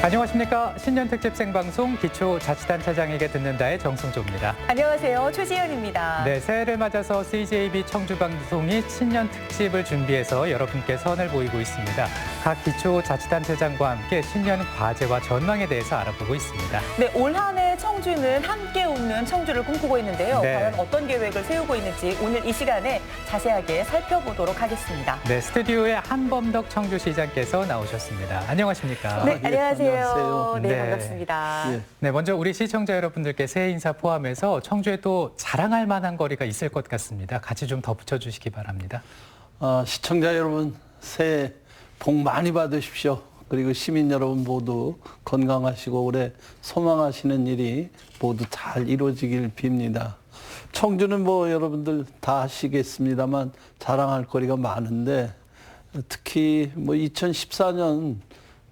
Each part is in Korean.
안녕하십니까. 신년 특집 생방송 기초자치단체장에게 듣는다의 정승조입니다. 안녕하세요. 최지연입니다. 네, 새해를 맞아서 CJB 청주방송이 신년 특집을 준비해서 여러분께 선을 보이고 있습니다. 각 기초자치단체장과 함께 신년 과제와 전망에 대해서 알아보고 있습니다. 네, 올 한 해 청주는 함께 웃는 청주를 꿈꾸고 있는데요. 네. 과연 어떤 계획을 세우고 있는지 오늘 이 시간에 자세하게 살펴보도록 하겠습니다. 네, 스튜디오에 한범덕 청주시장께서 나오셨습니다. 안녕하십니까? 네, 안녕하세요. 안녕하세요. 네, 네. 반갑습니다. 예. 네, 먼저 우리 시청자 여러분들께 새해 인사 포함해서 청주에 또 자랑할 만한 거리가 있을 것 같습니다. 같이 좀 덧붙여 주시기 바랍니다. 시청자 여러분, 새해 복 많이 받으십시오. 그리고 시민 여러분 모두 건강하시고 올해 소망하시는 일이 모두 잘 이루어지길 빕니다. 청주는 뭐 여러분들 다 아시겠습니다만 자랑할 거리가 많은데 특히 뭐 2014년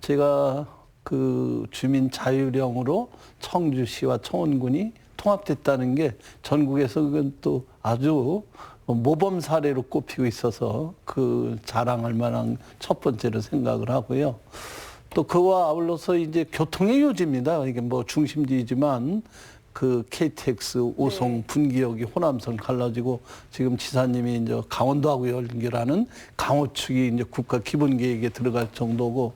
제가 그 주민 자율령으로 청주시와 청원군이 통합됐다는 게 전국에서 그건 또 아주 모범 사례로 꼽히고 있어서 그 자랑할 만한 첫 번째로 생각을 하고요. 또 그와 아울러서 이제 교통의 요지입니다. 이게 뭐 중심지이지만 그 KTX 오송 분기역이 호남선 갈라지고 지금 지사님이 이제 강원도하고 연결하는 강호축이 이제 국가 기본 계획에 들어갈 정도고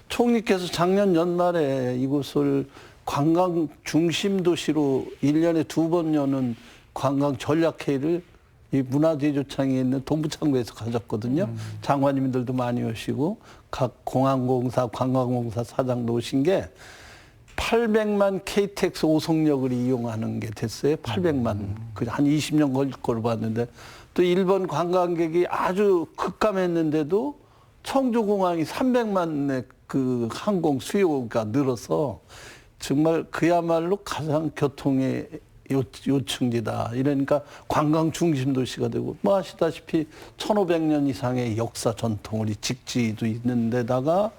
총리께서 작년 연말에 이곳을 관광 중심 도시로 1년에 2번 여는 관광 전략회의를 이 문화재조창에 있는 동부창고에서 가졌거든요. 장관님들도 많이 오시고 각 공항공사, 관광공사 사장도 오신 게 800만 KTX 오송역을 이용하는 게 됐어요. 800만. 한 20년 걸릴 거로 봤는데 또 일본 관광객이 아주 급감했는데도 청주공항이 300만의 그 항공 수요가 늘어서 정말 그야말로 가장 교통의 요충지다. 이러니까 관광 중심 도시가 되고 뭐 아시다시피 1500년 이상의 역사 전통 우리 직지도 있는 데다가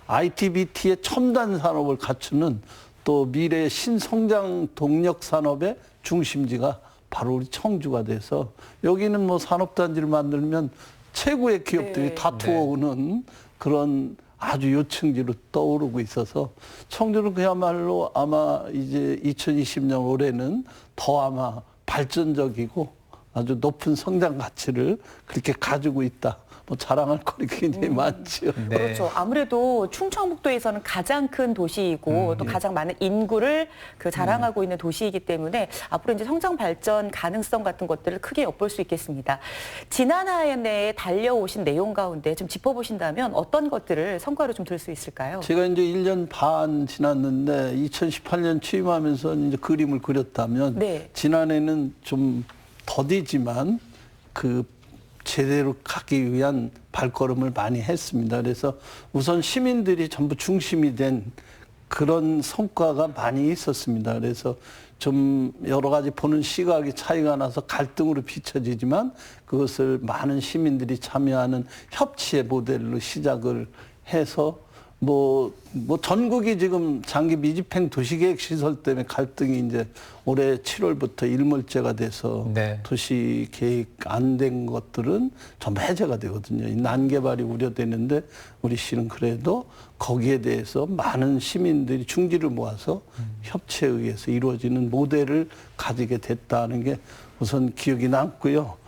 ITBT의 첨단 산업을 갖추는 또 미래의 신성장 동력 산업의 중심지가 바로 우리 청주가 돼서 여기는 뭐 산업단지를 만들면 최고의 기업들이 다 투어오는 그런 아주 요층지로 떠오르고 있어서 청주는 그야말로 아마 이제 2020년 올해는 더 아마 발전적이고 아주 높은 성장 가치를 그렇게 가지고 있다. 뭐 자랑할 거리 굉장히 많죠. 네. 그렇죠. 아무래도 충청북도에서는 가장 큰 도시이고 또 가장 많은 인구를 그 자랑하고 있는 도시이기 때문에 앞으로 이제 성장 발전 가능성 같은 것들을 크게 엿볼 수 있겠습니다. 지난 한 해에 달려오신 내용 가운데 좀 짚어보신다면 어떤 것들을 성과로 좀 들 수 있을까요? 제가 이제 1년 반 지났는데 2018년 취임하면서 이제 그림을 그렸다면 네. 지난해는 좀 더디지만 그 제대로 가기 위한 발걸음을 많이 했습니다. 그래서 우선 시민들이 전부 중심이 된 그런 성과가 많이 있었습니다. 그래서 좀 여러 가지 보는 시각이 차이가 나서 갈등으로 비춰지지만 그것을 많은 시민들이 참여하는 협치의 모델로 시작을 해서 뭐 전국이 지금 장기 미집행 도시계획 시설 때문에 갈등이 이제 올해 7월부터 일몰제가 돼서 네. 도시계획 안 된 것들은 전부 해제가 되거든요. 이 난개발이 우려되는데 우리 시는 그래도 거기에 대해서 많은 시민들이 중지를 모아서 협치에 의해서 이루어지는 모델을 가지게 됐다는 게 우선 기억이 남고요.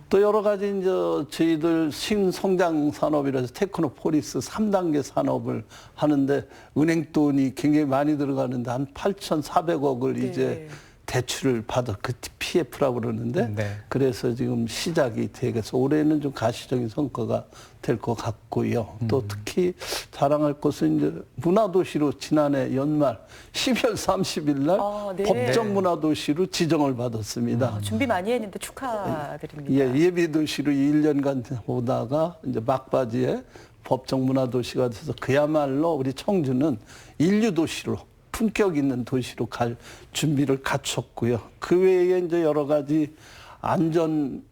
또 여러 가지 이제 저희들 신성장 산업이라서 테크노폴리스 3단계 산업을 하는데 은행 돈이 굉장히 많이 들어가는데 한 8,400억을 이제 대출을 받아 그 PF라고 그러는데 네. 그래서 지금 시작이 되겠어. 올해는 좀 가시적인 성과가 될 것 같고요. 또 특히 자랑할 것은 이제 문화도시로 지난해 연말 12월 30일 날 네. 법정 문화도시로 지정을 받았습니다. 준비 많이 했는데 축하드립니다. 예, 예비도시로 1년간 오다가 이제 막바지에 법정 문화도시가 돼서 그야말로 우리 청주는 인류도시로 품격 있는 도시로 갈 준비를 갖췄고요. 그 외에 이제 여러 가지 안전,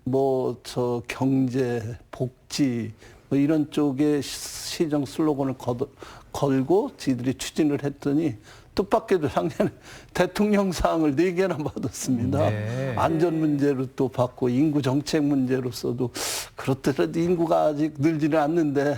경제, 복지, 이런 쪽에 시정 슬로건을 걸고 저희들이 추진을 했더니 뜻밖에도 작년에 대통령상을 4개나 받았습니다. 네. 안전 문제로 또 받고 인구 정책 문제로서도 그렇더라도 인구가 아직 늘지는 않는데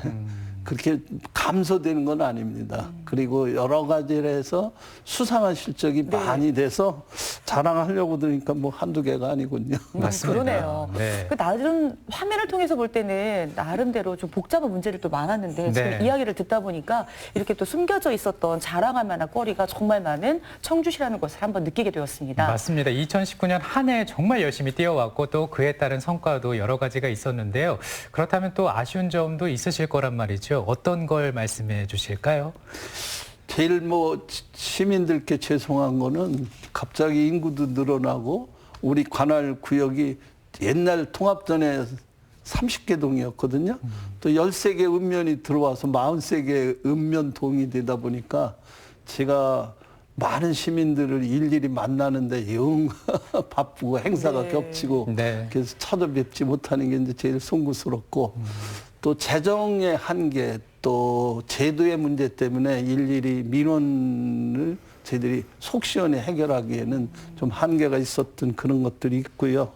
그렇게 감소되는 건 아닙니다. 그리고 여러 가지를 해서 수상한 실적이 많이 돼서 자랑하려고 들으니까 뭐 한두 개가 아니군요. 맞습니다. 그러네요. 네. 그 나름 화면을 통해서 볼 때는 나름대로 좀 복잡한 문제를 또 많았는데 지금 네. 이야기를 듣다 보니까 이렇게 또 숨겨져 있었던 자랑할 만한 거리가 정말 많은 청주시라는 것을 한번 느끼게 되었습니다. 맞습니다. 2019년 한 해 정말 열심히 뛰어왔고 또 그에 따른 성과도 여러 가지가 있었는데요. 그렇다면 또 아쉬운 점도 있으실 거란 말이죠. 어떤 걸 말씀해 주실까요? 제일 뭐 시민들께 죄송한 거는 갑자기 인구도 늘어나고 우리 관할 구역이 옛날 통합 전에 30개 동이었거든요. 또 13개 읍면이 들어와서 43개 읍면동이 되다 보니까 제가 많은 시민들을 일일이 만나는데 영 바쁘고 행사가 네. 겹치고 네. 그래서 찾아뵙지 못하는 게 이제 제일 송구스럽고 또 재정의 한계 또 제도의 문제 때문에 일일이 민원을 저희들이 속 시원히 해결하기에는 좀 한계가 있었던 그런 것들이 있고요.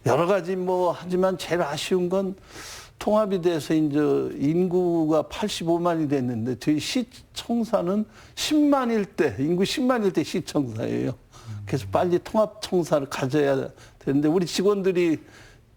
여러 가지 뭐 하지만 제일 아쉬운 건 통합이 돼서 이제 인구가 85만이 됐는데 저희 시청사는 10만일 때 인구 10만일 때 시청사예요. 그래서 빨리 통합청사를 가져야 되는데 우리 직원들이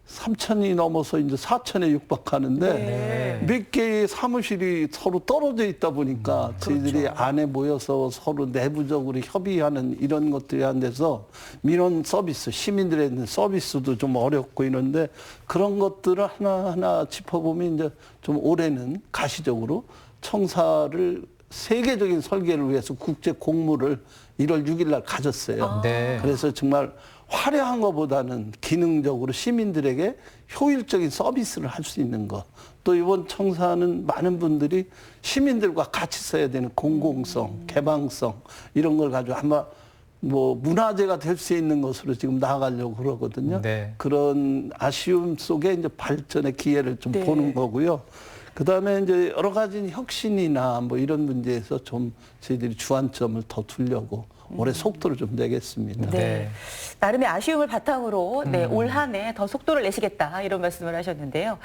3천이 넘어서 이제 4천에 육박하는데 네. 몇 개의 사무실이 서로 떨어져 있다 보니까 저희들이 안에 모여서 서로 내부적으로 협의하는 이런 것들이 안 돼서 민원 서비스, 시민들에 대한 서비스도 좀 어렵고 이런데 그런 것들을 하나하나 짚어보면 이제 좀 올해는 가시적으로 청사를 세계적인 설계를 위해서 국제 공모를 1월 6일 날 가졌어요. 네. 그래서 정말 화려한 것보다는 기능적으로 시민들에게 효율적인 서비스를 할 수 있는 것. 또 이번 청사는 많은 분들이 시민들과 같이 써야 되는 공공성, 개방성 이런 걸 가지고 아마 뭐 문화재가 될 수 있는 것으로 지금 나아가려고 그러거든요. 네. 그런 아쉬움 속에 이제 발전의 기회를 좀 네. 보는 거고요. 그다음에 이제 여러 가지 혁신이나 뭐 이런 문제에서 좀 저희들이 주안점을 더 두려고 올해 속도를 좀 내겠습니다. 네. 네. 나름의 아쉬움을 바탕으로 올 한 해 더 속도를 내시겠다 이런 말씀을 하셨는데요.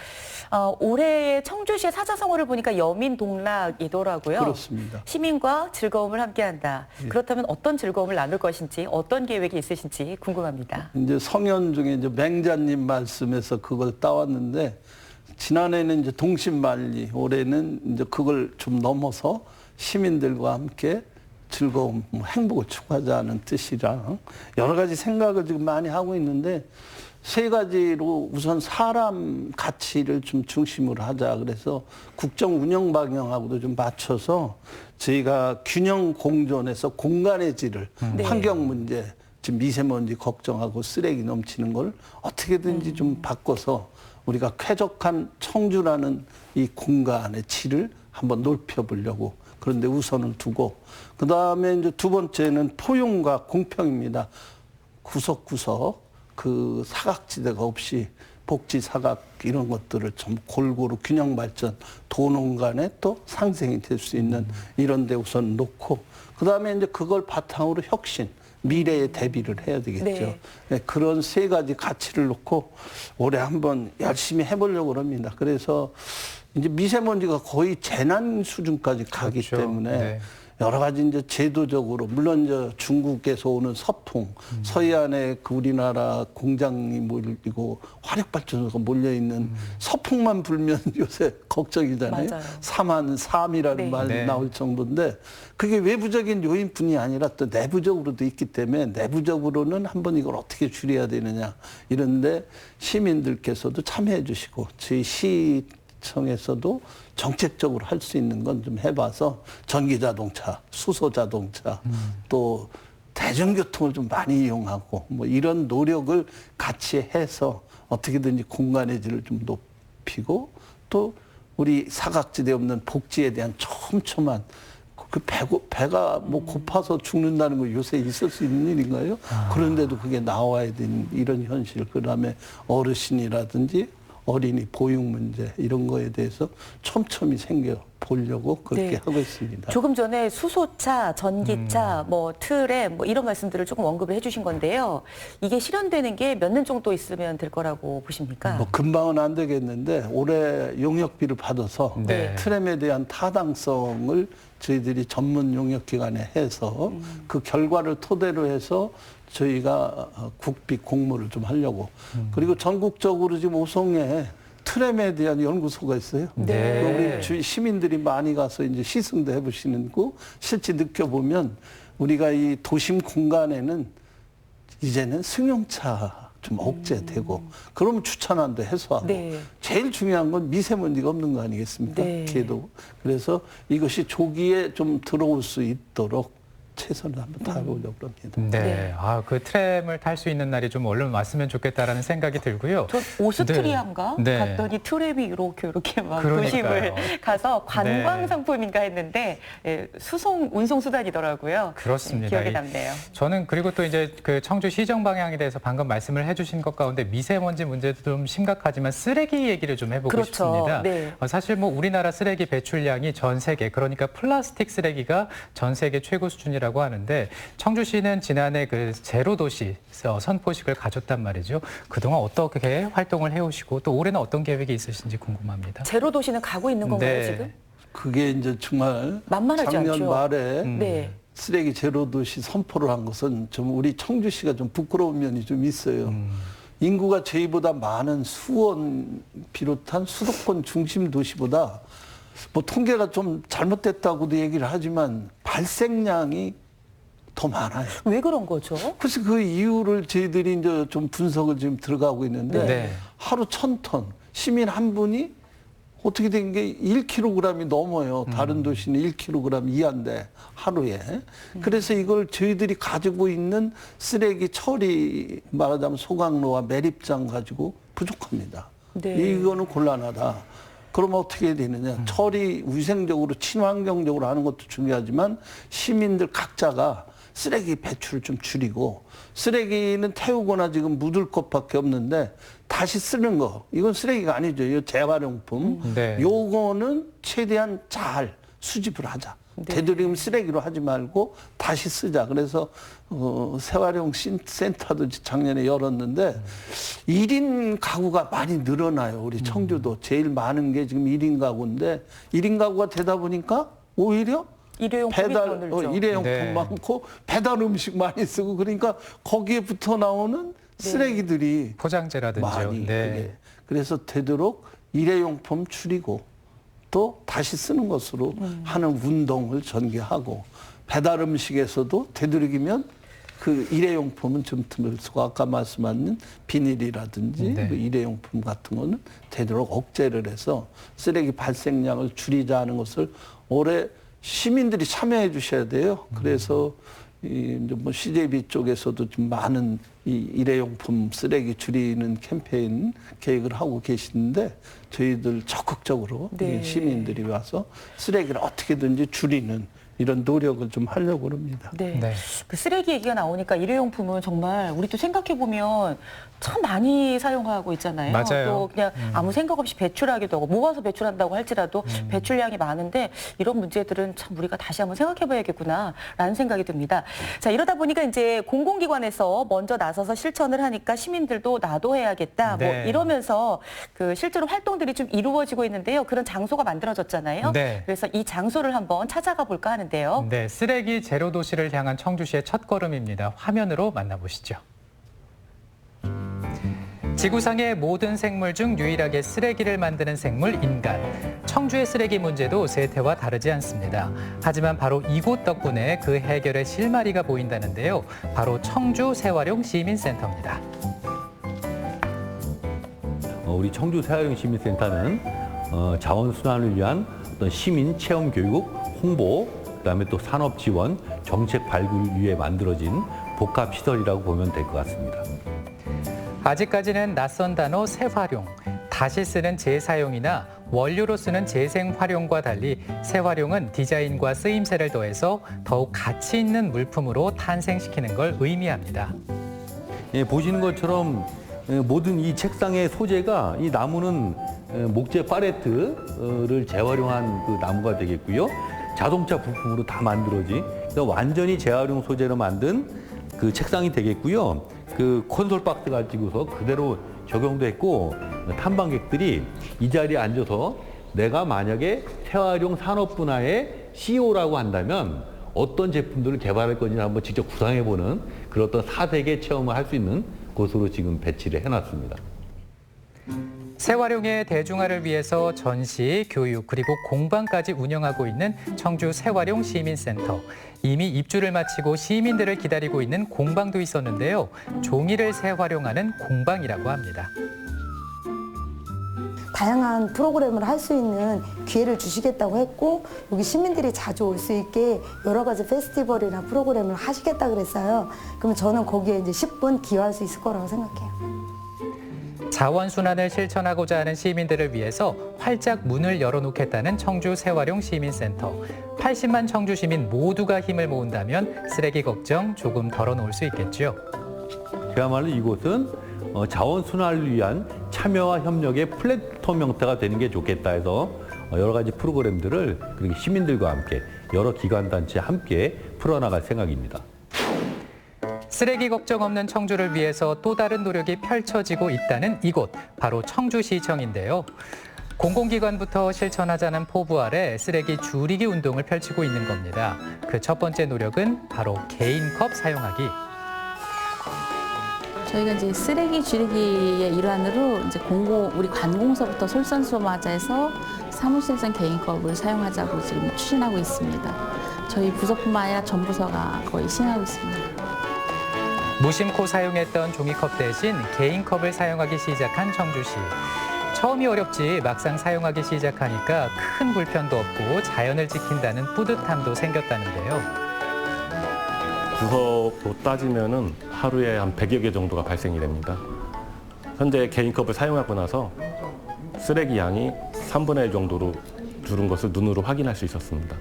올해 청주시의 사자성어를 보니까 여민동락이더라고요. 그렇습니다. 시민과 즐거움을 함께한다. 그렇다면 어떤 즐거움을 나눌 것인지 어떤 계획이 있으신지 궁금합니다. 이제 성현 중에 이제 맹자님 말씀에서 그걸 따왔는데 지난해는 이제 동심만리, 올해는 이제 그걸 좀 넘어서 시민들과 함께 즐거움, 행복을 추구하자는 뜻이랑 여러 가지 생각을 지금 많이 하고 있는데 세 가지로 우선 사람 가치를 좀 중심으로 하자. 그래서 국정 운영 방향하고도 좀 맞춰서 저희가 균형 공존해서 공간의 질을 네. 환경 문제, 지금 미세먼지 걱정하고 쓰레기 넘치는 걸 어떻게든지 좀 바꿔서 우리가 쾌적한 청주라는 이 공간의 질을 한번 높여보려고 그런데 우선을 두고 그다음에 이제 두 번째는 포용과 공평입니다. 구석구석 그 사각지대가 없이 복지 사각 이런 것들을 좀 골고루 균형 발전 도농 간에 또 상생이 될 수 있는 이런 데 우선 놓고 그다음에 이제 그걸 바탕으로 혁신 미래에 대비를 해야 되겠죠. 네. 네, 그런 세 가지 가치를 놓고 올해 한번 열심히 해보려고 합니다. 그래서 이제 미세먼지가 거의 재난 수준까지 가기 그렇죠. 때문에 네. 여러 가지 이제 제도적으로 물론 저 중국에서 오는 서풍, 서해안에 그 우리나라 공장이 몰리고 화력발전소가 몰려 있는 서풍만 불면 요새 걱정이잖아요. 맞아요. 3.3이라는 네. 말이 네. 나올 정도인데 그게 외부적인 요인뿐이 아니라 또 내부적으로도 있기 때문에 내부적으로는 한번 이걸 어떻게 줄여야 되느냐 이런데 시민들께서도 참여해 주시고 저희 시청에서도 정책적으로 할 수 있는 건 좀 해봐서 전기자동차, 수소자동차 또 대중교통을 좀 많이 이용하고 뭐 이런 노력을 같이 해서 어떻게든지 공간의 질을 좀 높이고 또 우리 사각지대 없는 복지에 대한 촘촘한 그 배가 뭐 고파서 죽는다는 거 요새 있을 수 있는 일인가요? 그런데도 그게 나와야 되는 이런 현실. 그다음에 어르신이라든지 어린이 보육 문제 이런 거에 대해서 촘촘히 보려고 그렇게 네. 하고 있습니다. 조금 전에 수소차, 전기차, 뭐 트램 뭐 이런 말씀들을 조금 언급을 해주신 건데요. 이게 실현되는 게 몇 년 정도 있으면 될 거라고 보십니까? 뭐 금방은 안 되겠는데 올해 용역비를 받아서 네. 트램에 대한 타당성을 저희들이 전문 용역기관에 해서 그 결과를 토대로 해서 저희가 국비 공모를 좀 하려고. 그리고 전국적으로 지금 오송에 트램에 대한 연구소가 있어요. 네. 우리 주위 시민들이 많이 가서 이제 시승도 해보시는 거 실제 느껴보면 우리가 이 도심 공간에는 이제는 승용차 좀 억제되고 그러면 주차난도 해소하고 네. 제일 중요한 건 미세먼지가 없는 거 아니겠습니까? 네. 걔도. 그래서 이것이 조기에 좀 들어올 수 있도록 최선을 한번 다해보려고 합니다. 네. 네. 아, 그 트램을 탈 수 있는 날이 좀 얼른 왔으면 좋겠다라는 생각이 들고요. 전 오스트리아인가 네. 갔더니 트램이 이렇게 막 그러니까요. 도심을 가서 관광 네. 상품인가 했는데 예, 운송 수단이더라고요. 그렇습니다. 기억에 이- 남네요. 저는 그리고 또 이제 그 청주 시정 방향에 대해서 방금 말씀을 해주신 것 가운데 미세먼지 문제도 좀 심각하지만 쓰레기 얘기를 좀 해보고 그렇죠. 싶습니다. 네. 사실 뭐 우리나라 쓰레기 배출량이 전 세계 그러니까 플라스틱 쓰레기가 전 세계 최고 수준이라고 하는데 청주시는 지난해 그 제로 도시 선포식을 가졌단 말이죠. 그동안 어떻게 활동을 해오시고 또 올해는 어떤 계획이 있으신지 궁금합니다. 제로 도시는 가고 있는 건가요 네. 지금? 그게 이제 정말 만만하지 작년 않죠. 말에 네. 쓰레기 제로 도시 선포를 한 것은 좀 우리 청주시가 좀 부끄러운 면이 좀 있어요. 인구가 저희보다 많은 수원 비롯한 수도권 중심 도시보다 뭐 통계가 좀 잘못됐다고도 얘기를 하지만 발생량이 더 많아요. 왜 그런 거죠? 그래서 그 이유를 저희들이 이제 좀 분석을 지금 들어가고 있는데 네. 하루 1,000톤 시민 한 분이 어떻게 된 게 1kg이 넘어요. 다른 도시는 1kg 이하인데 하루에. 그래서 이걸 저희들이 가지고 있는 쓰레기 처리 말하자면 소각로와 매립장 가지고 부족합니다. 네. 이거는 곤란하다. 그러면 어떻게 해야 되느냐. 처리 위생적으로 친환경적으로 하는 것도 중요하지만 시민들 각자가 쓰레기 배출을 좀 줄이고 쓰레기는 태우거나 지금 묻을 것밖에 없는데 다시 쓰는 거 이건 쓰레기가 아니죠. 이거 재활용품. 네. 요거는 최대한 잘 수집을 하자. 네. 되도록이면 쓰레기로 하지 말고 다시 쓰자. 그래서 재활용 센터도 작년에 열었는데 1인 가구가 많이 늘어나요. 우리 청주도 제일 많은 게 지금 1인 가구인데 1인 가구가 되다 보니까 오히려 일회용품이 더 배달 늘죠. 일회용품 네. 많고 배달 음식 많이 쓰고 그러니까 거기에 붙어 나오는 쓰레기들이 포장재라든지요. 많이 네. 그게. 그래서 되도록 일회용품 줄이고 또 다시 쓰는 것으로 하는 운동을 전개하고 배달 음식에서도 되도록이면 그 일회용품은 좀 들수고 아까 말씀하신 비닐이라든지 네. 그 일회용품 같은 거는 되도록 억제를 해서 쓰레기 발생량을 줄이자 하는 것을 올해 시민들이 참여해 주셔야 돼요. 그래서 이제 뭐 CJB 쪽에서도 좀 많은 이 일회용품 쓰레기 줄이는 캠페인 계획을 하고 계시는데 저희들 적극적으로 네. 이 시민들이 와서 쓰레기를 어떻게든지 줄이는 이런 노력을 좀 하려고 합니다. 네. 네. 그 쓰레기 얘기가 나오니까 일회용품은 정말 우리도 생각해 보면 참 많이 사용하고 있잖아요. 맞아요. 또 그냥 아무 생각 없이 배출하기도 하고 모아서 배출한다고 할지라도 배출량이 많은데 이런 문제들은 참 우리가 다시 한번 생각해 봐야겠구나라는 생각이 듭니다. 자, 이러다 보니까 이제 공공기관에서 먼저 나서서 실천을 하니까 시민들도 나도 해야겠다. 네. 뭐 이러면서 그 실제로 활동들이 좀 이루어지고 있는데요. 그런 장소가 만들어졌잖아요. 네. 그래서 이 장소를 한번 찾아가 볼까 하는데요. 네, 쓰레기 제로 도시를 향한 청주시의 첫걸음입니다. 화면으로 만나보시죠. 지구상의 모든 생물 중 유일하게 쓰레기를 만드는 생물 인간. 청주의 쓰레기 문제도 세태와 다르지 않습니다. 하지만 바로 이곳 덕분에 그 해결의 실마리가 보인다는데요. 바로 청주 재활용 시민센터입니다. 우리 청주 재활용 시민센터는 자원순환을 위한 어떤 시민 체험 교육, 홍보, 그다음에 또 산업 지원, 정책 발굴 위해 만들어진 복합 시설이라고 보면 될 것 같습니다. 아직까지는 낯선 단어 재활용, 다시 쓰는 재사용이나 원료로 쓰는 재생활용과 달리 재활용은 디자인과 쓰임새를 더해서 더욱 가치 있는 물품으로 탄생시키는 걸 의미합니다. 예, 보시는 것처럼 모든 이 책상의 소재가 이 나무는 목재 팔레트를 재활용한 그 나무가 되겠고요. 자동차 부품으로 다 만들어진 그래서 완전히 재활용 소재로 만든 그 책상이 되겠고요. 그 콘솔 박스 가지고서 그대로 적용도 했고 탐방객들이 이 자리에 앉아서 내가 만약에 재활용 산업 분야의 CEO라고 한다면 어떤 제품들을 개발할 건지 한번 직접 구상해보는 그런 어떤 사색의 체험을 할 수 있는 곳으로 지금 배치를 해놨습니다. 재활용의 대중화를 위해서 전시, 교육, 그리고 공방까지 운영하고 있는 청주 재활용 시민센터. 이미 입주를 마치고 시민들을 기다리고 있는 공방도 있었는데요. 종이를 재활용하는 공방이라고 합니다. 다양한 프로그램을 할 수 있는 기회를 주시겠다고 했고 여기 시민들이 자주 올 수 있게 여러 가지 페스티벌이나 프로그램을 하시겠다 그랬어요. 그러면 저는 거기에 이제 10분 기여할 수 있을 거라고 생각해요. 자원순환을 실천하고자 하는 시민들을 위해서 활짝 문을 열어놓겠다는 청주 재활용 시민센터. 80만 청주 시민 모두가 힘을 모은다면 쓰레기 걱정 조금 덜어놓을 수 있겠죠. 그야말로 이곳은 자원순환을 위한 참여와 협력의 플랫폼 형태가 되는 게 좋겠다 해서 여러 가지 프로그램들을 그리고 시민들과 함께 여러 기관단체 함께 풀어나갈 생각입니다. 쓰레기 걱정 없는 청주를 위해서 또 다른 노력이 펼쳐지고 있다는 이곳, 바로 청주시청인데요. 공공기관부터 실천하자는 포부 아래 쓰레기 줄이기 운동을 펼치고 있는 겁니다. 그 첫 번째 노력은 바로 개인컵 사용하기. 저희가 이제 쓰레기 줄이기의 일환으로 이제 우리 관공서부터 솔선수범하자해서 사무실성 개인컵을 사용하자고 지금 추진하고 있습니다. 저희 부서뿐만 아니라 전 부서가 거의 시행하고 있습니다. 무심코 사용했던 종이컵 대신 개인컵을 사용하기 시작한 청주시. 처음이 어렵지 막상 사용하기 시작하니까 큰 불편도 없고 자연을 지킨다는 뿌듯함도 생겼다는데요. 부서로 따지면은 하루에 한 100여 개 정도가 발생이 됩니다. 현재 개인컵을 사용하고 나서 쓰레기 양이 3분의 1 정도로 줄은 것을 눈으로 확인할 수 있었습니다.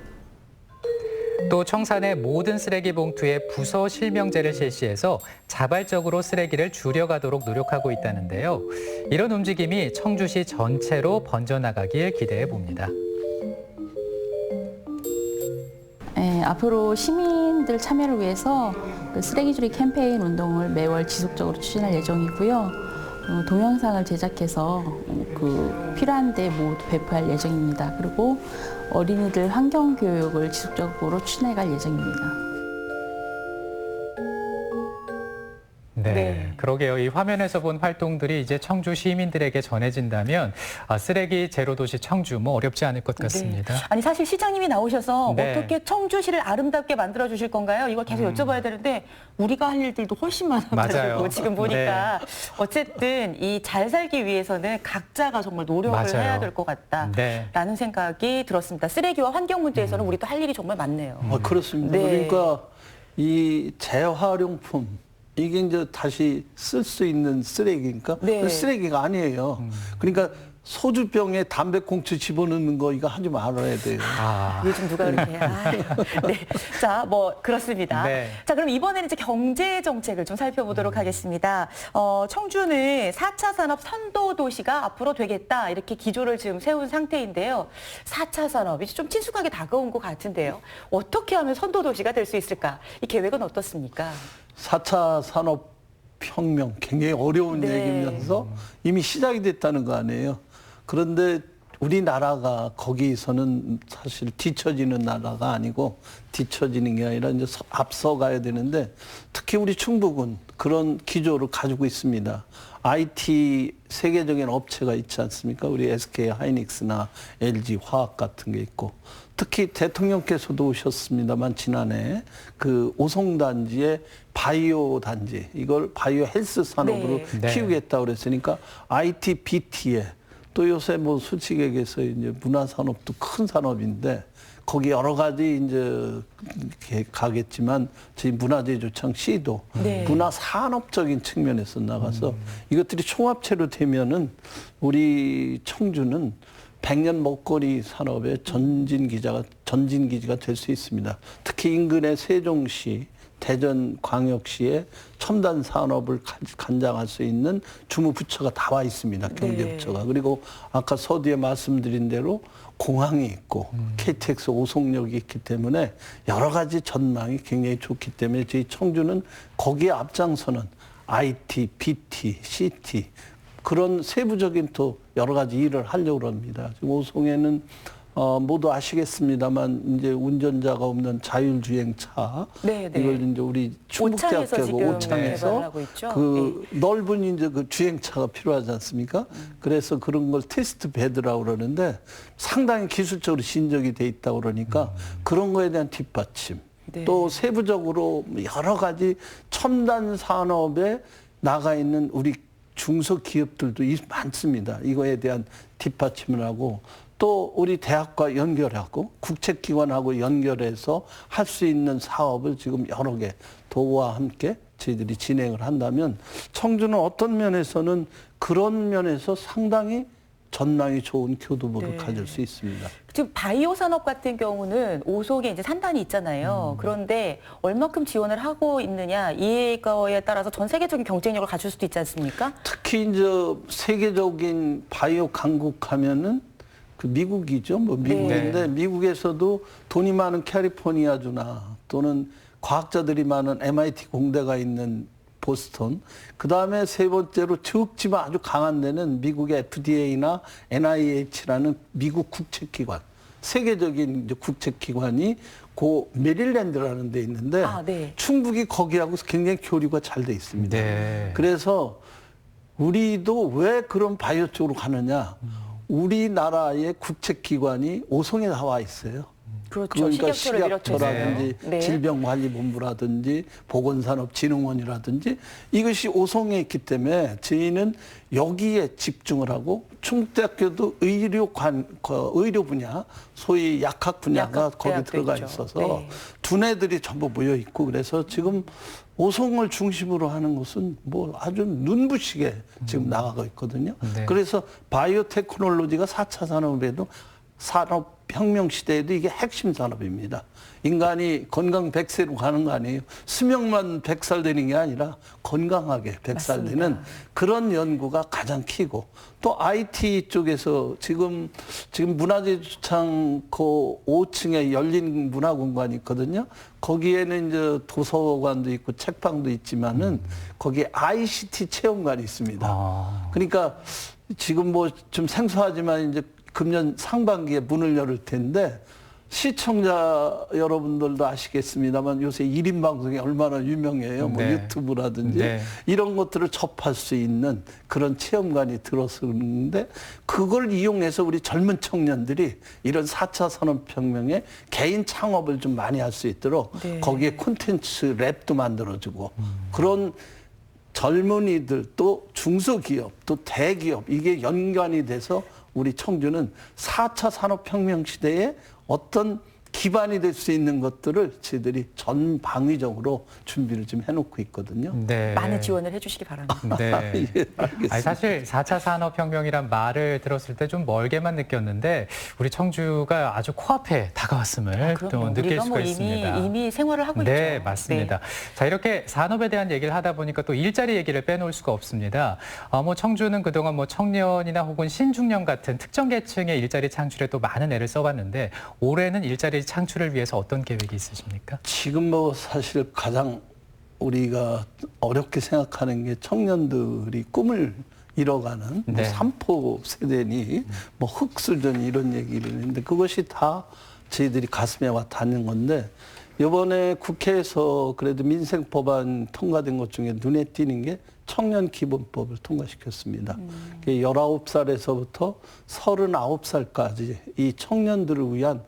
또 청산의 모든 쓰레기 봉투에 부서 실명제를 실시해서 자발적으로 쓰레기를 줄여가도록 노력하고 있다는데요. 이런 움직임이 청주시 전체로 번져나가길 기대해 봅니다. 네, 앞으로 시민들 참여를 위해서 그 쓰레기 줄이기 캠페인 운동을 매월 지속적으로 추진할 예정이고요. 동영상을 제작해서 그 필요한 데 모두 배포할 예정입니다. 그리고 어린이들 환경 교육을 지속적으로 추진해갈 예정입니다. 네, 그러게요. 이 화면에서 본 활동들이 이제 청주 시민들에게 전해진다면 쓰레기 제로 도시 청주 뭐 어렵지 않을 것 같습니다. 네. 아니 사실 시장님이 나오셔서 네. 어떻게 청주시를 아름답게 만들어 주실 건가요? 이걸 계속 여쭤봐야 되는데 우리가 할 일들도 훨씬 많아가지고 맞아요. 지금 보니까 어쨌든 이 잘 살기 위해서는 각자가 정말 노력을 맞아요. 해야 될 것 같다라는 네. 생각이 들었습니다. 쓰레기와 환경 문제에서는 우리도 할 일이 정말 많네요. 그렇습니다. 네. 그러니까 이 재활용품 이게 이제 다시 쓸 수 있는 쓰레기니까 네. 쓰레기가 아니에요. 그러니까 소주병에 담배꽁초 집어넣는 거 이거 하지 말아야 돼요. 요즘 누가 그렇게 네. 자, 뭐 그렇습니다. 네. 자, 그럼 이번에는 이제 경제 정책을 좀 살펴보도록 하겠습니다. 청주는 4차 산업 선도 도시가 앞으로 되겠다 이렇게 기조를 지금 세운 상태인데요. 4차 산업 이제 좀 친숙하게 다가온 것 같은데요. 어떻게 하면 선도 도시가 될 수 있을까? 이 계획은 어떻습니까? 4차 산업혁명 굉장히 어려운 네. 얘기면서 이미 시작이 됐다는 거 아니에요. 그런데 우리나라가 거기서는 사실 뒤처지는 나라가 아니고 뒤처지는 게 아니라 이제 앞서가야 되는데 특히 우리 충북은 그런 기조를 가지고 있습니다. IT 세계적인 업체가 있지 않습니까? 우리 SK 하이닉스나 LG 화학 같은 게 있고 특히 대통령께서도 오셨습니다만 지난해 그 오송단지의 바이오 단지 이걸 바이오 헬스 산업으로 네. 키우겠다고 그랬으니까 IT BT에 또 요새 뭐 솔직히 얘기해서 이제 문화 산업도 큰 산업인데 거기 여러 가지 이제 이렇게 가겠지만 저희 문화재조창 시도 네. 문화 산업적인 측면에서 나가서 이것들이 총합체로 되면은 우리 청주는 100년 먹거리 산업의 전진 기지가 될 수 있습니다. 특히 인근의 세종시 대전광역시에 첨단 산업을 관장할 수 있는 주무부처가 다 와 있습니다. 경제부처가. 그리고 아까 서두에 말씀드린 대로 공항이 있고 KTX 오송역이 있기 때문에 여러 가지 전망이 굉장히 좋기 때문에 저희 청주는 거기에 앞장서는 IT, BT, CT 그런 세부적인 또 여러 가지 일을 하려고 합니다. 지금 오송에는 모두 아시겠습니다만 이제 운전자가 없는 자율주행차 이걸 이제 우리 충북대학교 오창에서 그 넓은 이제 그 주행차가 필요하지 않습니까? 그래서 그런 걸 테스트 베드라고 그러는데 상당히 기술적으로 진적이 돼 있다고 그러니까 그런 거에 대한 뒷받침 또 세부적으로 여러 가지 첨단 산업에 나가 있는 우리 중소기업들도 많습니다. 이거에 대한 뒷받침을 하고 또 우리 대학과 연결하고 국책기관하고 연결해서 할 수 있는 사업을 지금 여러 개 도와 함께 저희들이 진행을 한다면 청주는 어떤 면에서는 그런 면에서 상당히 전망이 좋은 교두보를 가질 수 있습니다. 지금 바이오 산업 같은 경우는 오송에 이제 산단이 있잖아요. 그런데 얼마큼 지원을 하고 있느냐 이거에 따라서 전 세계적인 경쟁력을 갖출 수도 있지 않습니까? 특히 이제 세계적인 바이오 강국하면은 그 미국이죠. 뭐 미국인데 미국에서도 돈이 많은 캘리포니아주나 또는 과학자들이 많은 MIT 공대가 있는 보스턴. 그 다음에 세 번째로 적지만 아주 강한 데는 미국의 FDA나 NIH라는 미국 국책기관, 세계적인 이제 국책기관이 그 메릴랜드라는 데 있는데 충북이 거기하고 굉장히 교류가 잘 돼 있습니다. 그래서 우리도 왜 그런 바이오 쪽으로 가느냐? 우리나라의 국책기관이 오송에 나와 있어요. 그러니까 식약처라든지 질병관리본부라든지 보건산업진흥원이라든지 이것이 오송에 있기 때문에 저희는 여기에 집중을 하고 충북대학교도 의료 분야, 소위 약학 분야가 거기 들어가 있어서 두뇌들이 전부 모여 있고 그래서 지금 오송을 중심으로 하는 것은 뭐 아주 눈부시게 지금 나가고 있거든요. 그래서 바이오 테크놀로지가 4차 산업에도 산업혁명 시대에도 이게 핵심 산업입니다. 인간이 건강 100세로 가는 거 아니에요. 수명만 100살 되는 게 아니라 건강하게 100살 되는 그런 연구가 가장 키고 또 IT 쪽에서 지금 문화재주창 그 5층에 열린 문화공간이 있거든요. 거기에는 이제 도서관도 있고 책방도 있지만은 거기에 ICT 체험관이 있습니다. 그러니까 지금 뭐 좀 생소하지만 이제 금년 상반기에 문을 열을 텐데 시청자 여러분들도 아시겠습니다만 요새 1인 방송이 얼마나 유명해요. 뭐 유튜브라든지 이런 것들을 접할 수 있는 그런 체험관이 들어서는데 그걸 이용해서 우리 젊은 청년들이 이런 4차 산업혁명에 개인 창업을 좀 많이 할 수 있도록 거기에 콘텐츠 랩도 만들어주고 그런 젊은이들 또 중소기업 또 대기업 이게 연관이 돼서 우리 청주는 4차 산업혁명 시대에 어떤 기반이 될 수 있는 것들을 저희들이 전방위적으로 준비를 좀 해놓고 있거든요. 많은 지원을 해주시기 바랍니다. 예, 아니, 사실 4차 산업혁명이란 말을 들었을 때 좀 멀게만 느꼈는데 우리 청주가 아주 코앞에 다가왔음을 또 느낄 수가 있습니다. 이미 생활을 하고 있죠. 네, 맞습니다. 자, 이렇게 산업에 대한 얘기를 하다 보니까 또 일자리 얘기를 빼놓을 수가 없습니다. 뭐 청주는 그동안 뭐 청년이나 혹은 신중년 같은 특정 계층의 일자리 창출에 또 많은 애를 써봤는데 올해는 일자리 창출을 위해서 어떤 계획이 있으십니까? 지금 뭐 사실 가장 우리가 어렵게 생각하는 게 청년들이 꿈을 잃어가는 뭐 삼포 세대니 뭐 흑수저니 이런 얘기를 했는데 그것이 다 저희들이 가슴에 와 닿는 건데 이번에 국회에서 그래도 민생 법안 통과된 것 중에 눈에 띄는 게 청년 기본법을 통과시켰습니다. 19살에서부터 39살까지 이 청년들을 위한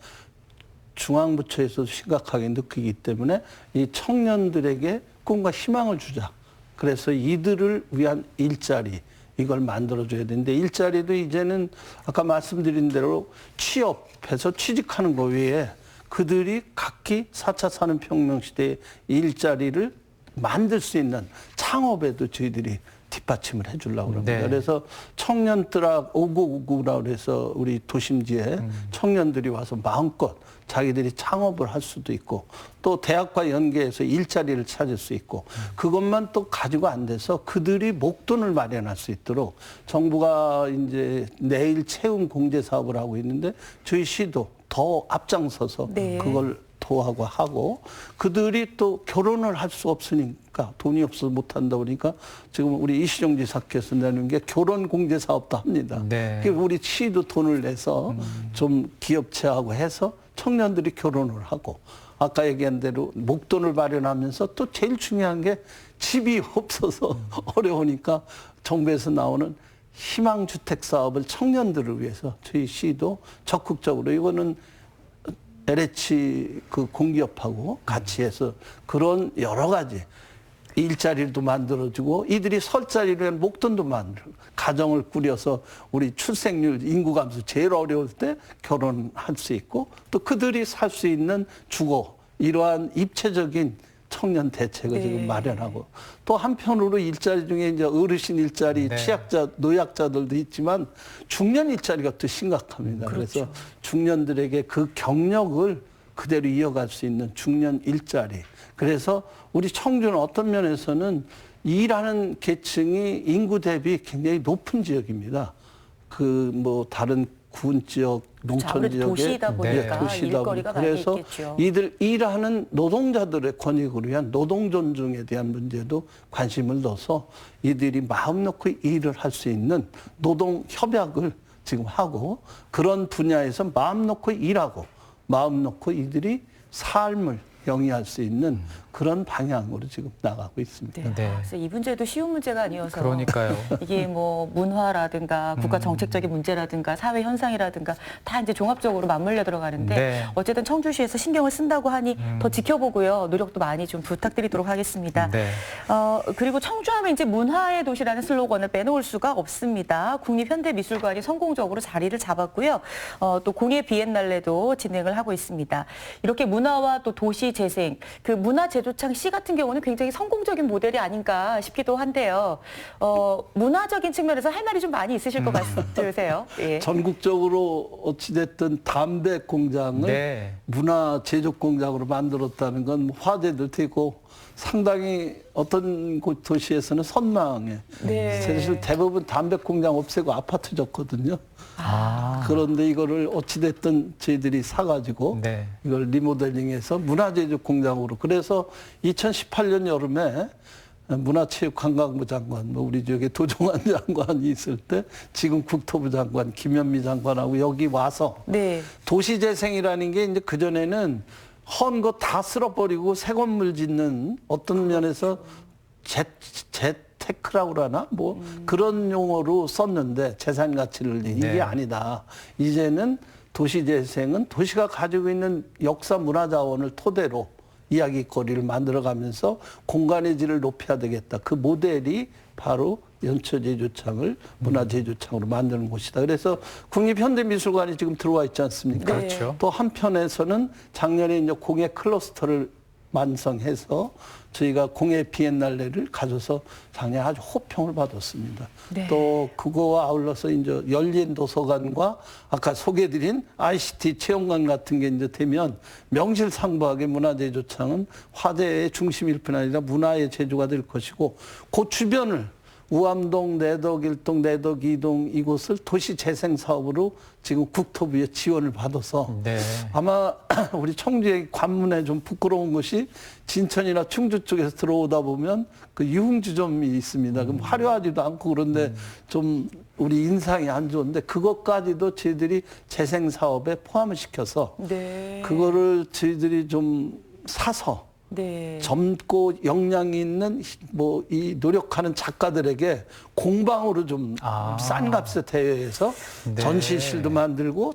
중앙부처에서도 심각하게 느끼기 때문에 이 청년들에게 꿈과 희망을 주자. 그래서 이들을 위한 일자리 이걸 만들어줘야 되는데 일자리도 이제는 아까 말씀드린 대로 취업해서 취직하는 거 외에 그들이 각기 4차 산업혁명 시대의 일자리를 만들 수 있는 창업에도 저희들이 뒷받침을 해주려고 합니다. 그래서 청년들아 5959라고 해서 우리 도심지에 청년들이 와서 마음껏 자기들이 창업을 할 수도 있고 또 대학과 연계해서 일자리를 찾을 수 있고 그것만 또 가지고 안 돼서 그들이 목돈을 마련할 수 있도록 정부가 이제 내일 채용 공제 사업을 하고 있는데 저희 시도 더 앞장서서 네. 그걸 도하고 하고 그들이 또 결혼을 할 수 없으니까 돈이 없어서 못한다 보니까 지금 우리 이시정 지사께서 내는 게 결혼 공제 사업도 합니다. 네. 그러니까 우리 시도 돈을 내서 좀 기업체하고 해서 청년들이 결혼을 하고 아까 얘기한 대로 목돈을 마련하면서 또 제일 중요한 게 집이 없어서 어려우니까 정부에서 나오는 희망주택 사업을 청년들을 위해서 저희 시도 적극적으로 이거는 LH 그 공기업하고 같이 해서 그런 여러 가지 일자리도 만들어주고 이들이 설 자리를 목돈도 만들고 가정을 꾸려서 우리 출생률 인구 감소 제일 어려울 때 결혼할 수 있고 또 그들이 살 수 있는 주거 이러한 입체적인 청년 대책을 네. 지금 마련하고 또 한편으로 일자리 중에 이제 어르신 일자리 네. 취약자 노약자들도 있지만 중년 일자리가 또 심각합니다. 그래서 중년들에게 그 경력을 그대로 이어갈 수 있는 중년 일자리. 그래서 우리 청주는 어떤 면에서는 일하는 계층이 인구 대비 굉장히 높은 지역입니다. 그 뭐 다른 군 지역, 농촌 아무래도 지역에 도시이다 보니까 도시다 일거리가 보니까. 그래서 많이 있겠죠. 이들 일하는 노동자들의 권익을 위한 노동 존중에 대한 문제도 관심을 넣어서 이들이 마음 놓고 일을 할 수 있는 노동 협약을 지금 하고 그런 분야에서 마음 놓고 일하고 마음 놓고 이들이 삶을 영위할 수 있는 그런 방향으로 지금 나가고 있습니다. 네. 네. 그래서 이 문제도 쉬운 문제가 아니어서 그러니까요. 이게 뭐 문화라든가 국가 정책적인 문제라든가 사회 현상이라든가 다 이제 종합적으로 맞물려 들어가는데 네. 어쨌든 청주시에서 신경을 쓴다고 하니 더 지켜보고요. 노력도 많이 좀 부탁드리도록 하겠습니다. 네. 그리고 청주하면 이제 문화의 도시라는 슬로건을 빼놓을 수가 없습니다. 국립현대미술관이 성공적으로 자리를 잡았고요. 또 공예 비엔날레도 진행을 하고 있습니다. 이렇게 문화와 또 도시 재생, 그 문화제조창 시 같은 경우는 굉장히 성공적인 모델이 아닌가 싶기도 한데요. 문화적인 측면에서 할 말이 좀 많이 있으실 것 같으세요? 예. 전국적으로 어찌됐든 담배 공장을 네. 문화 제조 공장으로 만들었다는 건 화제도 되고 상당히 어떤 곳 도시에서는 선망에 네. 사실 대부분 담배 공장 없애고 아파트 졌거든요. 그런데 이거를 어찌됐든 저희들이 사가지고 네. 이걸 리모델링해서 문화제조 공장으로 그래서 2018년 여름에 문화체육관광부 장관, 뭐 우리 지역에 도종환 장관이 있을 때 지금 국토부 장관 김현미 장관하고 여기 와서 네. 도시재생이라는 게 이제 그전에는 헌 거 다 쓸어버리고 새 건물 짓는 어떤 면에서 재테크라고 그러나 뭐 그런 용어로 썼는데 재산 가치를 이게 네. 아니다. 이제는 도시재생은 도시가 가지고 있는 역사 문화 자원을 토대로 이야기거리를 만들어가면서 공간의 질을 높여야 되겠다. 그 모델이 바로 연처제조창을 문화제조창으로 만드는 곳이다. 그래서 국립현대미술관이 지금 들어와 있지 않습니까? 네. 그렇죠. 또 한편에서는 작년에 이제 공예 클러스터를 완성해서 저희가 공예 비엔날레를 가져서 작년에 아주 호평을 받았습니다. 네. 또 그거와 아울러서 이제 열린 도서관과 아까 소개드린 ICT 체험관 같은 게 이제 되면 명실상부하게 문화제조창은 화제의 중심일 뿐 아니라 문화의 제조가 될 것이고 그 주변을 우암동, 내덕1동, 내덕2동 이곳을 도시재생 사업으로 지금 국토부의 지원을 받아서 네. 아마 우리 청주의 관문에 좀 부끄러운 것이 진천이나 충주 쪽에서 들어오다 보면 그 유흥주점이 있습니다. 그럼 화려하지도 않고 그런데 좀 우리 인상이 안 좋은데 그것까지도 저희들이 재생 사업에 포함을 시켜서 네. 그거를 저희들이 좀 사서 네. 젊고 역량이 있는 뭐 이 노력하는 작가들에게 공방으로 좀 싼 값에 대여해서 네. 전시실도 만들고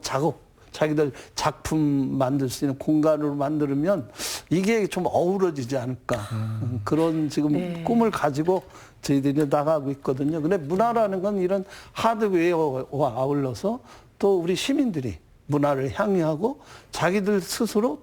자기들 작품 만들 수 있는 공간으로 만들면 이게 좀 어우러지지 않을까 그런 지금 네. 꿈을 가지고 저희들이 나가고 있거든요. 근데 문화라는 건 이런 하드웨어와 아울러서 또 우리 시민들이 문화를 향유하고 자기들 스스로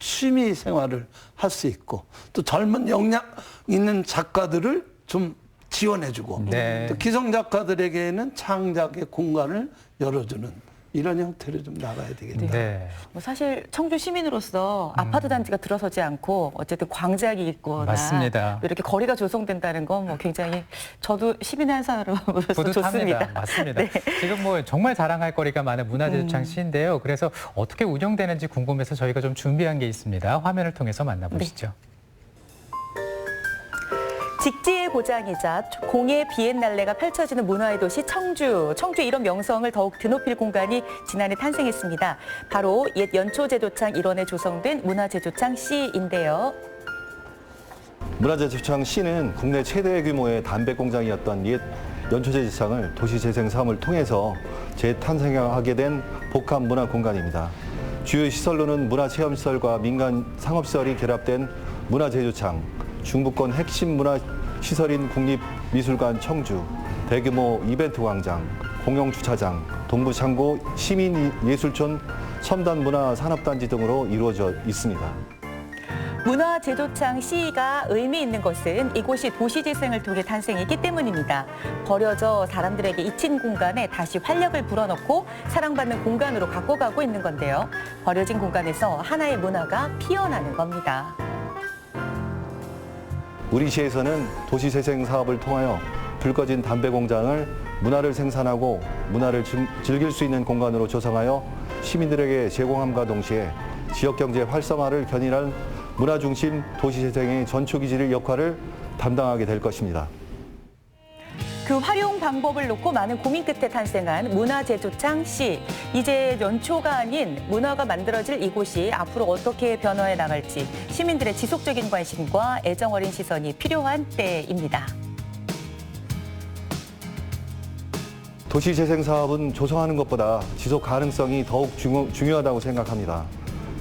취미 생활을 할 수 있고 또 젊은 역량 있는 작가들을 좀 지원해주고 네. 또 기성 작가들에게는 창작의 공간을 열어주는 이런 형태로 좀 나가야 되겠다. 네. 뭐 사실 청주 시민으로서 아파트 단지가 들어서지 않고 어쨌든 광장이 있거나 맞습니다. 이렇게 거리가 조성된다는 건 뭐 굉장히 저도 시민의 한 사람으로서 뿌듯합니다. 좋습니다. 맞습니다. 네. 지금 뭐 정말 자랑할 거리가 많은 문화재조창 시인데요. 그래서 어떻게 운영되는지 궁금해서 저희가 좀 준비한 게 있습니다. 화면을 통해서 만나보시죠. 직지의 고장이자 공예 비엔날레가 펼쳐지는 문화의 도시 청주. 청주의 이런 명성을 더욱 드높일 공간이 지난해 탄생했습니다. 바로 옛 연초제도창 일원에 조성된 문화제도창 C인데요. 문화재조창 C는 국내 최대 규모의 담배 공장이었던 옛 연초제도창을 도시재생 사업을 통해서 재탄생하게 된 복합 문화 공간입니다. 주요 시설로는 문화체험시설과 민간 상업시설이 결합된 문화제조창, 중부권 핵심 문화시설인 국립미술관 청주, 대규모 이벤트 광장, 공영주차장, 동부창고, 시민예술촌, 첨단문화산업단지 등으로 이루어져 있습니다. 문화제도창 C가 의미 있는 것은 이곳이 도시재생을 통해 탄생했기 때문입니다. 버려져 사람들에게 잊힌 공간에 다시 활력을 불어넣고 사랑받는 공간으로 바꿔가고 있는 건데요. 버려진 공간에서 하나의 문화가 피어나는 겁니다. 우리 시에서는 도시재생 사업을 통하여 불 꺼진 담배 공장을 문화를 생산하고 문화를 즐길 수 있는 공간으로 조성하여 시민들에게 제공함과 동시에 지역경제 활성화를 견인할 문화중심 도시재생의 전초기질 역할을 담당하게 될 것입니다. 그 활용 방법을 놓고 많은 고민 끝에 탄생한 문화제조창 C. 이제 연초가 아닌 문화가 만들어질 이곳이 앞으로 어떻게 변화해 나갈지 시민들의 지속적인 관심과 애정 어린 시선이 필요한 때입니다. 도시재생 사업은 조성하는 것보다 지속 가능성이 더욱 중요하다고 생각합니다.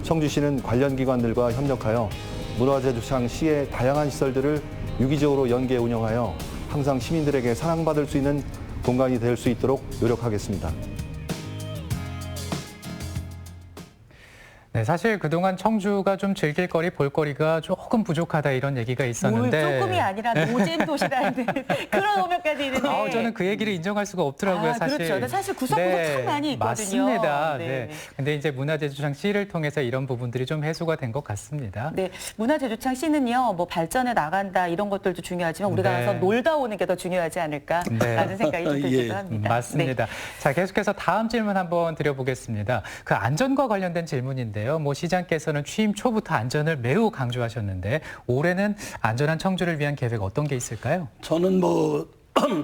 청주시는 관련 기관들과 협력하여 문화제조창 C의 다양한 시설들을 유기적으로 연계 운영하여 항상 시민들에게 사랑받을 수 있는 공간이 될 수 있도록 노력하겠습니다. 네, 사실 그동안 청주가 좀 즐길 거리, 볼거리가 조금 부족하다 이런 얘기가 있었는데. 조금이 아니라 노잼 도시라는 그런 오명까지 있는데. 저는 그 얘기를 인정할 수가 없더라고요, 사실. 그렇죠. 근데 사실 구석구석 참 많이 있거든요. 맞습니다. 네. 네. 근데 이제 문화제조창 C를 통해서 이런 부분들이 좀 해소가 된 것 같습니다. 네, 문화제조창 C는요, 뭐 발전해 나간다 이런 것들도 중요하지만 우리가 네. 가서 놀다 오는 게 더 중요하지 않을까라는 생각이 좀 들기도 합니다. 맞습니다. 자, 계속해서 다음 질문 한번 드려보겠습니다. 그 안전과 관련된 질문인데요. 뭐 시장께서는 취임 초부터 안전을 매우 강조하셨는데 올해는 안전한 청주를 위한 계획 어떤 게 있을까요? 저는 뭐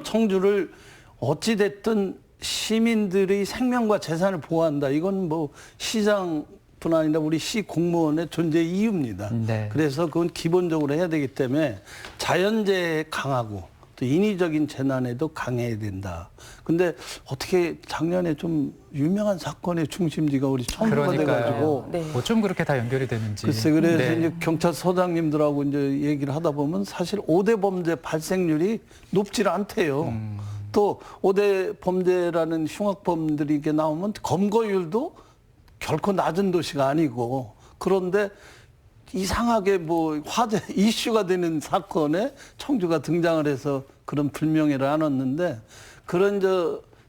청주를 어찌됐든 시민들의 생명과 재산을 보호한다. 이건 뭐 시장뿐 아니라 우리 시 공무원의 존재 이유입니다. 네. 그래서 그건 기본적으로 해야 되기 때문에 자연재해에 강하고 또 인위적인 재난에도 강해야 된다. 근데 어떻게 작년에 좀 유명한 사건의 중심지가 우리 청주가 돼가지고 네. 어쩜 그렇게 다 연결이 되는지. 글쎄 그래서 네. 이제 경찰서장님들하고 이제 얘기를 하다 보면 사실 5대 범죄 발생률이 높지 않대요. 또 5대 범죄라는 흉악범들이 이게 나오면 검거율도 결코 낮은 도시가 아니고 그런데 이상하게 뭐 화제 이슈가 되는 사건에 청주가 등장을 해서 그런 불명예를 안았는데 그런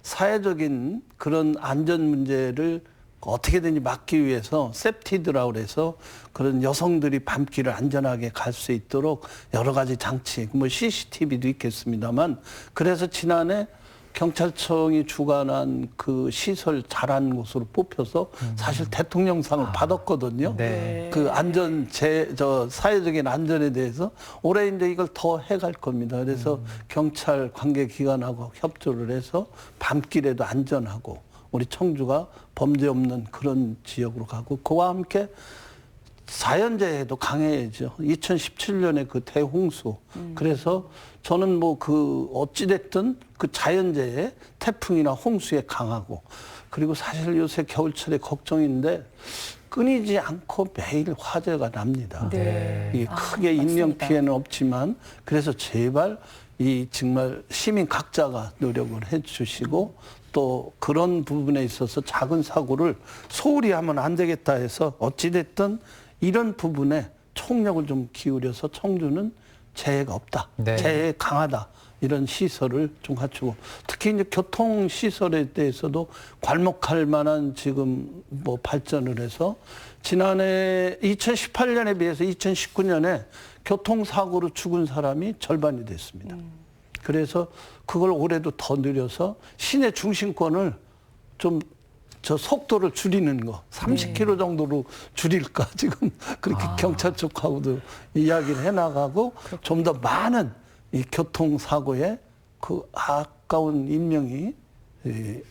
사회적인 그런 안전 문제를 어떻게든지 막기 위해서 세프티드라고 해서 그런 여성들이 밤길을 안전하게 갈 수 있도록 여러 가지 장치, 뭐 CCTV도 있겠습니다만 그래서 지난해 경찰청이 주관한 그 시설 잘한 곳으로 뽑혀서 사실 대통령상을 받았거든요. 네. 그 사회적인 안전에 대해서 올해 이제 이걸 더 해갈 겁니다. 그래서 경찰 관계기관하고 협조를 해서 밤길에도 안전하고 우리 청주가 범죄 없는 그런 지역으로 가고 그와 함께 자연재해도 강해야죠. 2017년에 그 대홍수. 그래서 저는 뭐 그 어찌됐든 그 자연재해, 태풍이나 홍수에 강하고 그리고 사실 요새 겨울철에 걱정인데 끊이지 않고 매일 화재가 납니다. 네. 이 크게 인명 맞습니다. 피해는 없지만 그래서 제발 이 정말 시민 각자가 노력을 해 주시고 또 그런 부분에 있어서 작은 사고를 소홀히 하면 안 되겠다 해서 어찌됐든 이런 부분에 총력을 좀 기울여서 청주는 재해가 없다. 네. 재해 강하다. 이런 시설을 좀 갖추고 특히 이제 교통 시설에 대해서도 괄목할 만한 지금 뭐 발전을 해서 지난해 2018년에 비해서 2019년에 교통사고로 죽은 사람이 절반이 됐습니다. 그래서 그걸 올해도 더 늘려서 시내 중심권을 좀 저 속도를 줄이는 거 30km 정도로 줄일까 지금 그렇게 경찰 쪽하고도 이야기를 해나가고 좀 더 많은 이 교통사고에 그 아까운 인명이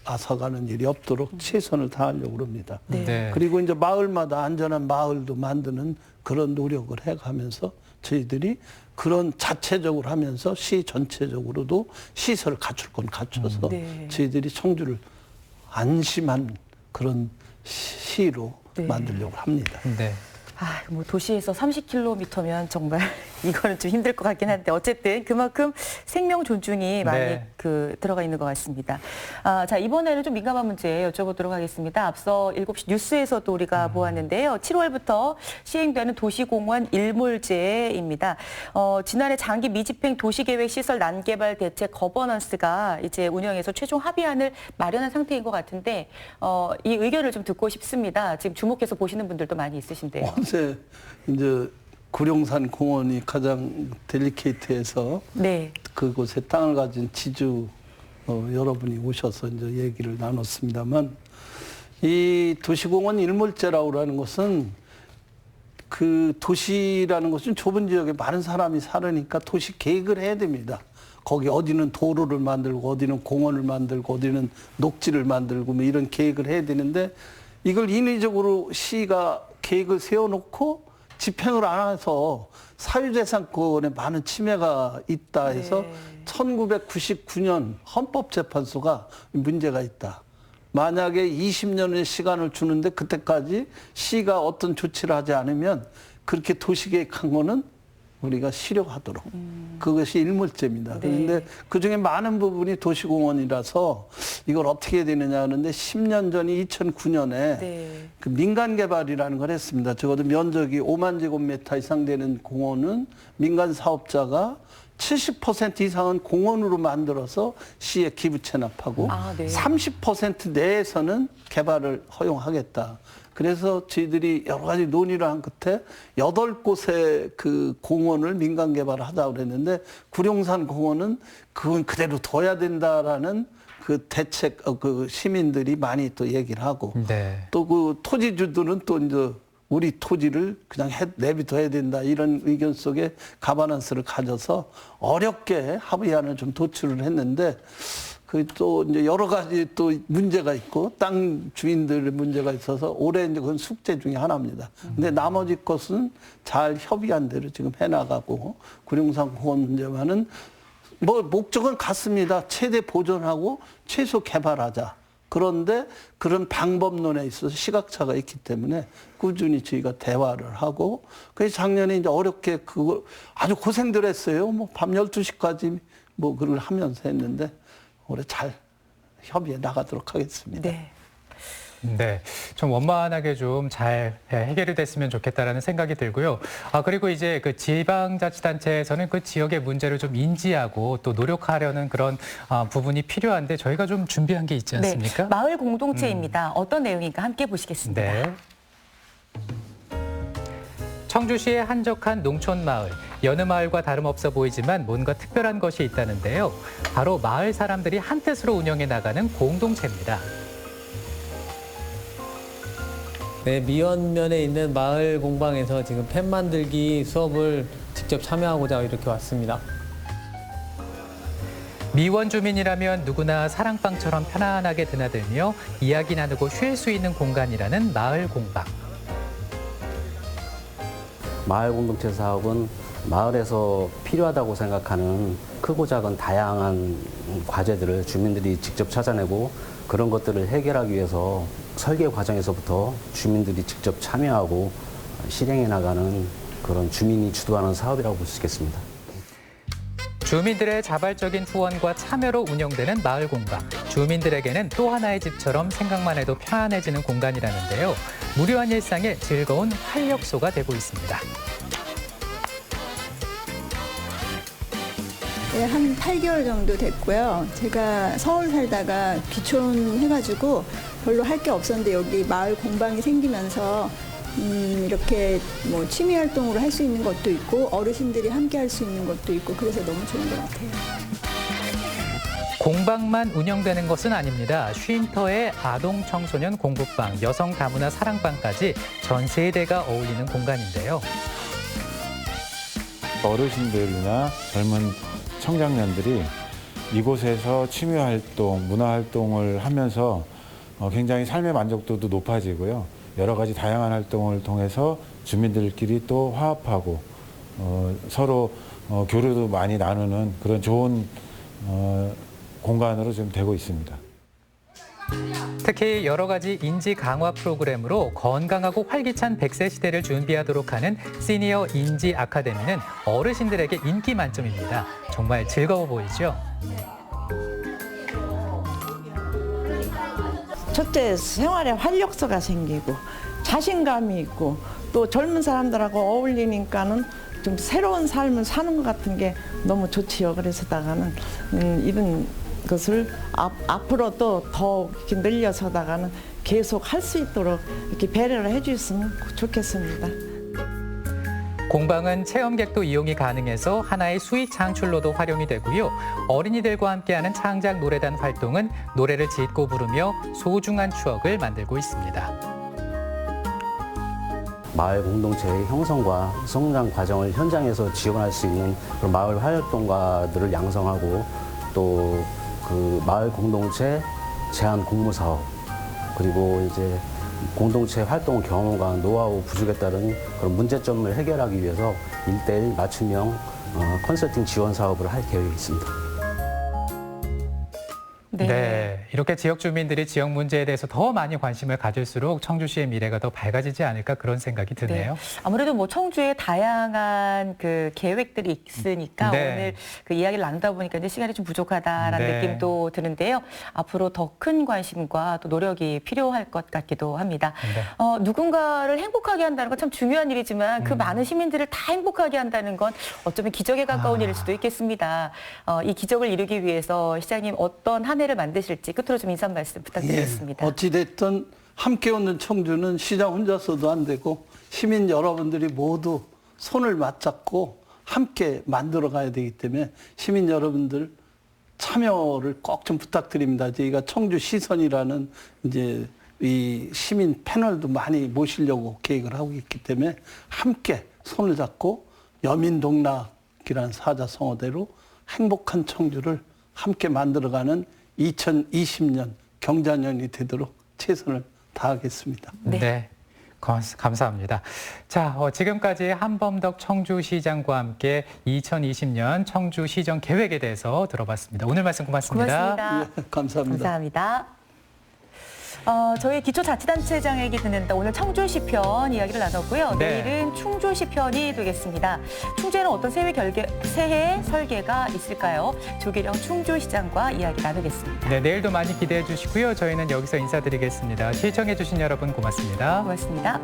앗아가는 일이 없도록 최선을 다하려고 합니다. 네. 그리고 이제 마을마다 안전한 마을도 만드는 그런 노력을 해가면서 저희들이 그런 자체적으로 하면서 시 전체적으로도 시설을 갖출 건 갖춰서 저희들이 청주를 안심한 그런 시로 만들려고 합니다. 네. 아, 뭐 도시에서 30km면 정말 이거는 좀 힘들 것 같긴 한데 어쨌든 그만큼 생명 존중이 많이 네. 들어가 있는 것 같습니다. 자, 이번에는 좀 민감한 문제 여쭤보도록 하겠습니다. 앞서 7시 뉴스에서도 우리가 보았는데요. 7월부터 시행되는 도시공원 일몰제입니다. 지난해 장기 미집행 도시계획 시설 난개발 대책 거버넌스가 이제 운영해서 최종 합의안을 마련한 상태인 것 같은데 이 의견을 좀 듣고 싶습니다. 지금 주목해서 보시는 분들도 많이 있으신데요. 어제 이제 구룡산 공원이 가장 델리케이트해서 네. 그곳에 땅을 가진 지주 여러분이 오셔서 이제 얘기를 나눴습니다만 이 도시공원 일몰제라고 하는 것은 그 도시라는 것은 좁은 지역에 많은 사람이 살으니까 도시 계획을 해야 됩니다. 거기 어디는 도로를 만들고 어디는 공원을 만들고 어디는 녹지를 만들고 뭐 이런 계획을 해야 되는데 이걸 인위적으로 시가 계획을 세워놓고 집행을 안 해서 사유재산권에 많은 침해가 있다 해서 1999년 헌법재판소가 문제가 있다. 만약에 20년의 시간을 주는데 그때까지 시가 어떤 조치를 하지 않으면 그렇게 도시계획한 거는 우리가 실효하도록. 그것이 일몰제입니다. 그런데 그중에 많은 부분이 도시공원이라서 이걸 어떻게 해야 되느냐 하는데 10년 전이 2009년에 그 민간개발이라는 걸 했습니다. 적어도 면적이 5만 제곱미터 이상 되는 공원은 민간 사업자가 70% 이상은 공원으로 만들어서 시에 기부 체납하고 30% 내에서는 개발을 허용하겠다. 그래서 저희들이 여러 가지 논의를 한 끝에 8곳의 그 공원을 민간 개발을 하자고 그랬는데 구룡산 공원은 그건 그대로 둬야 된다라는 그 대책, 그 시민들이 많이 또 얘기를 하고 또 그 토지주들은 또 이제 우리 토지를 그냥 내비둬야 된다 이런 의견 속에 가바넌스를 가져서 어렵게 합의안을 좀 도출을 했는데 그 또 이제 여러 가지 또 문제가 있고 땅 주인들의 문제가 있어서 올해 이제 그건 숙제 중에 하나입니다. 근데 나머지 것은 잘 협의한 대로 지금 해나가고 구룡산 공원 문제만은 뭐 목적은 같습니다. 최대 보존하고 최소 개발하자. 그런데 그런 방법론에 있어서 시각차가 있기 때문에 꾸준히 저희가 대화를 하고 그래서 작년에 이제 어렵게 그걸 아주 고생들 했어요. 뭐 밤 12시까지 뭐 그걸 하면서 했는데 올해 잘 협의해 나가도록 하겠습니다. 네, 좀 원만하게 좀 잘 해결이 됐으면 좋겠다라는 생각이 들고요. 그리고 이제 그 지방자치단체에서는 그 지역의 문제를 좀 인지하고 또 노력하려는 그런 부분이 필요한데 저희가 좀 준비한 게 있지 않습니까? 네, 마을 공동체입니다. 어떤 내용인가 함께 보시겠습니다. 네. 청주시의 한적한 농촌 마을, 여느 마을과 다름없어 보이지만 뭔가 특별한 것이 있다는데요. 바로 마을 사람들이 한 뜻으로 운영해 나가는 공동체입니다. 네, 미연면에 있는 마을 공방에서 지금 펜 만들기 수업을 직접 참여하고자 이렇게 왔습니다. 미원 주민이라면 누구나 사랑방처럼 편안하게 드나들며 이야기 나누고 쉴 수 있는 공간이라는 마을 공방. 마을 공동체 사업은 마을에서 필요하다고 생각하는 크고 작은 다양한 과제들을 주민들이 직접 찾아내고 그런 것들을 해결하기 위해서 설계 과정에서부터 주민들이 직접 참여하고 실행해 나가는 그런 주민이 주도하는 사업이라고 볼 수 있겠습니다. 주민들의 자발적인 후원과 참여로 운영되는 마을 공방. 주민들에게는 또 하나의 집처럼 생각만 해도 편안해지는 공간이라는데요. 무료한 일상에 즐거운 활력소가 되고 있습니다. 네, 한 8개월 정도 됐고요. 제가 서울 살다가 귀촌 해가지고 별로 할 게 없었는데 여기 마을 공방이 생기면서 이렇게 뭐 취미 활동으로 할 수 있는 것도 있고 어르신들이 함께 할 수 있는 것도 있고 그래서 너무 좋은 것 같아요. 공방만 운영되는 것은 아닙니다. 쉼터에 아동 청소년 공부방, 여성 다문화 사랑방까지 전 세대가 어울리는 공간인데요. 어르신들이나 젊은 청장년들이 이곳에서 취미활동, 문화활동을 하면서 굉장히 삶의 만족도도 높아지고요. 여러 가지 다양한 활동을 통해서 주민들끼리 또 화합하고 서로 교류도 많이 나누는 그런 좋은 공간으로 좀 되고 있습니다. 특히 여러 가지 인지 강화 프로그램으로 건강하고 활기찬 100세 시대를 준비하도록 하는 시니어 인지 아카데미는 어르신들에게 인기 만점입니다. 정말 즐거워 보이죠? 첫째, 생활에 활력소가 생기고 자신감이 있고 또 젊은 사람들하고 어울리니까는 좀 새로운 삶을 사는 것 같은 게 너무 좋지요. 그래서다가는 이런 것을 앞으로도 더 이렇게 늘려서다가는 계속 할 수 있도록 이렇게 배려를 해주셨으면 좋겠습니다. 공방은 체험객도 이용이 가능해서 하나의 수익 창출로도 활용이 되고요. 어린이들과 함께하는 창작 노래단 활동은 노래를 짓고 부르며 소중한 추억을 만들고 있습니다. 마을 공동체의 형성과 성장 과정을 현장에서 지원할 수 있는 그런 마을 활동가들을 양성하고 또 그 마을 공동체 제한 공모 사업 그리고 이제 공동체 활동 경험과 노하우 부족에 따른 그런 문제점을 해결하기 위해서 1:1 맞춤형 컨설팅 지원 사업을 할 계획이 있습니다. 네, 이렇게 지역 주민들이 지역 문제에 대해서 더 많이 관심을 가질수록 청주시의 미래가 더 밝아지지 않을까 그런 생각이 드네요. 네. 아무래도 뭐 청주에 다양한 그 계획들이 있으니까 네. 오늘 그 이야기를 나누다 보니까 이제 시간이 좀 부족하다라는 네. 느낌도 드는데요. 앞으로 더 큰 관심과 또 노력이 필요할 것 같기도 합니다. 네. 누군가를 행복하게 한다는 건 참 중요한 일이지만 그 많은 시민들을 다 행복하게 한다는 건 어쩌면 기적에 가까운 일일 수도 있겠습니다. 이 기적을 이루기 위해서 시장님 어떤 한 해를 만드실지 끝으로 좀 인사 말씀 부탁드리겠습니다. 어찌됐든 함께 오는 청주는 시장 혼자서도 안 되고 시민 여러분들이 모두 손을 맞잡고 함께 만들어 가야 되기 때문에 시민 여러분들 참여를 꼭 좀 부탁드립니다. 저희가 청주 시선이라는 이제 이 시민 패널도 많이 모시려고 계획을 하고 있기 때문에 함께 손을 잡고 여민동락이라는 사자성어대로 행복한 청주를 함께 만들어가는 2020년 경자년이 되도록 최선을 다하겠습니다. 네. 감사합니다. 자, 지금까지 한범덕 청주시장과 함께 2020년 청주시정 계획에 대해서 들어봤습니다. 오늘 말씀 고맙습니다. 고맙습니다. 예, 감사합니다. 감사합니다. 저희 기초자치단체장에게 듣는다. 오늘 청주시 편 이야기를 나눴고요. 네. 내일은 충주시 편이 되겠습니다. 충주에는 어떤 새해 설계가 있을까요? 조기령 충주시장과 이야기 나누겠습니다. 네, 내일도 많이 기대해 주시고요. 저희는 여기서 인사드리겠습니다. 시청해 주신 여러분 고맙습니다. 고맙습니다.